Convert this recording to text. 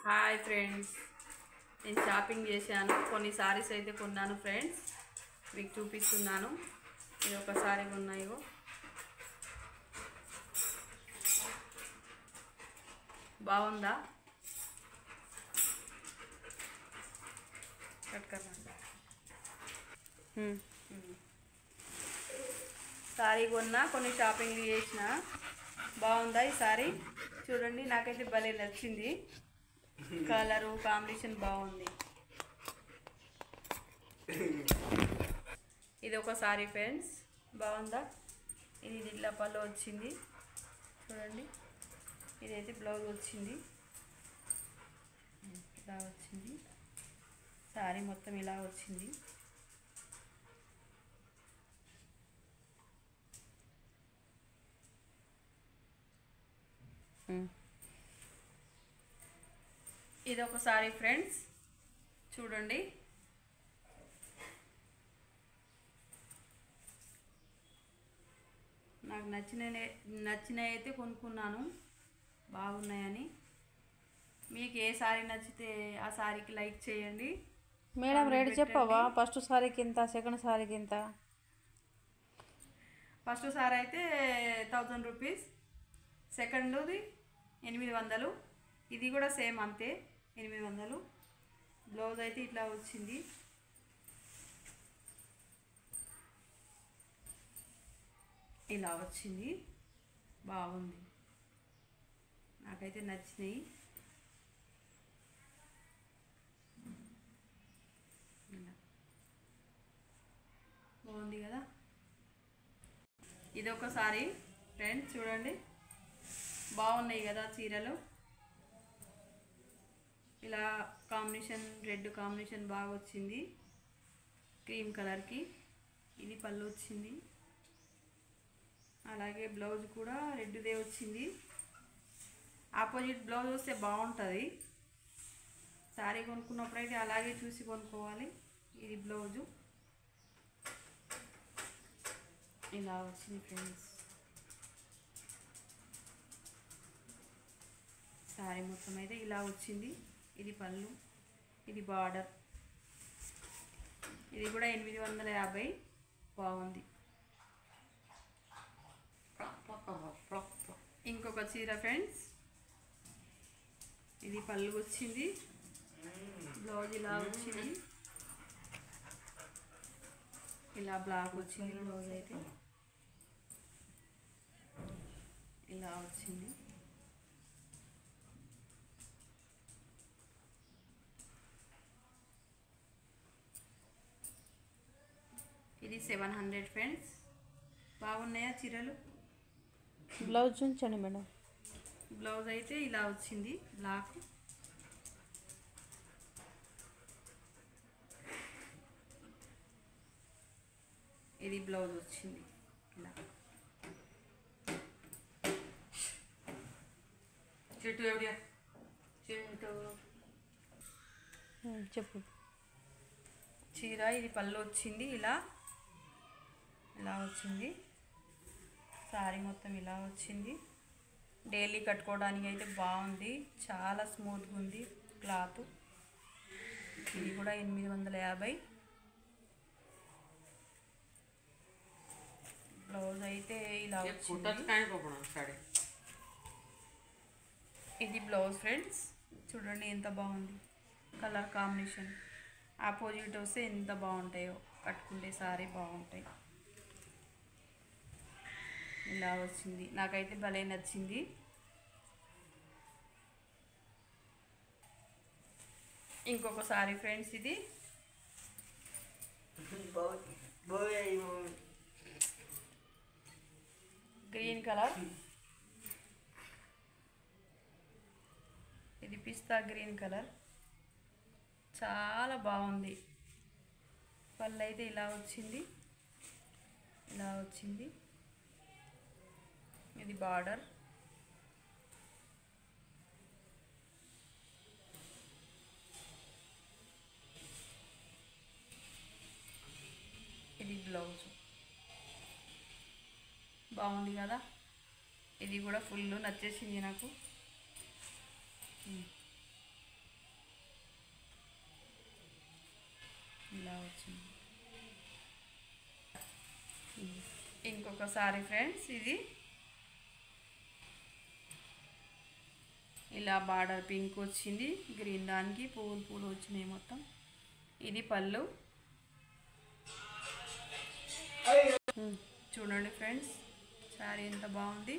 Hi friends, నేను shopping చేశాను. కొన్ని సారీస్ అయితే కొన్నాను ఫ్రెండ్స్, మీకు చూపిస్తున్నాను. ఇది ఒక సారీ కొన్నాయో, బాగుందా? సారీ కొన్నా, కొన్ని షాపింగ్ చేసిన. బాగుందా ఈ సారీ? చూడండి, నాకైతే భలే నచ్చింది. కలరు కాంబినేషన్ బాగుంది. ఇది ఒక సారీ ఫ్రెండ్స్, బాగుందా? ఇది దిల్లా పళ్ళు వచ్చింది చూడండి. ఇదైతే బ్లౌజ్ వచ్చింది, ఇలా వచ్చింది. సారీ మొత్తం ఇలా వచ్చింది. ఇది ఒక సారీ ఫ్రెండ్స్, చూడండి. నాకు నచ్చినవి అయితే కొనుక్కున్నాను, బాగున్నాయని. మీకు ఏ సారీ నచ్చితే ఆ సారీకి లైక్ చేయండి. మేడం రేట్ చెప్పవా? ఫస్ట్ సారీకి ఎంత, సెకండ్ సారీకి ఎంత? ఫస్ట్ సారీ అయితే 1000 రూపీస్, సెకండ్ది 800. ఇది కూడా సేమ్ అంతే, 800. బ్లౌజ్ అయితే ఇట్లా వచ్చింది. ఇలా వచ్చింది, బాగుంది. నాకైతే నచ్చినాయి. బాగుంది కదా? ఇది ఒకసారి ఫ్రెండ్స్ చూడండి, బాగున్నాయి కదా చీరలు. ఇలా కాంబినేషన్, రెడ్ కాంబినేషన్ బాగా వచ్చింది, క్రీమ్ కలర్కి. ఇది పళ్ళు వచ్చింది, అలాగే బ్లౌజ్ కూడా రెడ్దే వచ్చింది. ఆపోజిట్ బ్లౌజ్ వస్తే బాగుంటుంది. శారీ కొనుక్కున్నప్పుడు అయితే అలాగే చూసి కొనుక్కోవాలి. ఇది బ్లౌజు ఇలా వచ్చింది ఫ్రెండ్స్. శారీ మొత్తం అయితే ఇలా వచ్చింది. ఇది పళ్ళు, ఇది బార్డర్. ఇది కూడా 850, బాగుంది. ఇంకొక చీర ఫ్రెండ్స్, ఇది పళ్ళు వచ్చింది, బ్లౌజ్ ఇలా వచ్చింది. ఇలా బ్లాక్ వచ్చింది, బ్లౌజ్ అయితే ఇలా వచ్చింది. ఇది 700 ఫ్రెండ్స్. బాగున్నాయా చీరలు? బ్లౌజ్ చూపించండి మేడం. బ్లౌజ్ అయితే ఇలా వచ్చింది, బ్లాక్. ఇది బ్లౌజ్ వచ్చింది ఇలా. చెట్టు ఎవడియా చెట్టు చెప్పు. చీర ఇది పళ్ళు వచ్చింది, ఇలా ఇలా వచ్చింది. సారీ మొత్తం ఇలా వచ్చింది. డైలీ కట్టుకోవడానికి అయితే బాగుంది, చాలా స్మూత్గా ఉంది క్లాత్. ఇది కూడా 850. బ్లౌజ్ అయితే ఇలా వచ్చింది. ఇది బ్లౌజ్ ఫ్రెండ్స్, చూడండి ఎంత బాగుంది. కలర్ కాంబినేషన్ ఆపోజిట్ వస్తే ఎంత బాగుంటాయో, కట్టుకుంటే సారీ బాగుంటాయి. ఇలా వచ్చింది, నాకైతే భలే నచ్చింది. ఇంకొక సారీ ఫ్రెండ్స్, ఇది గ్రీన్ కలర్. ఇది పిస్తా గ్రీన్ కలర్, చాలా బాగుంది. పళ్ళు అయితే ఇలా వచ్చింది, ఇలా వచ్చింది. ఇది బార్డర్. ఇది బ్లౌజ్, బాగుంది కదా? ఇది కూడా ఫుల్ నచ్చేసింది నాకు. ఇంకొకసారి ఫ్రెండ్స్ ఇది ఇలా బార్డర్ పింక్ వచ్చింది, గ్రీన్ దానికి పూలు పూలు వచ్చినాయి మొత్తం. ఇది పళ్ళు. చూడండి ఫ్రెండ్స్, శారీ ఎంత బాగుంది.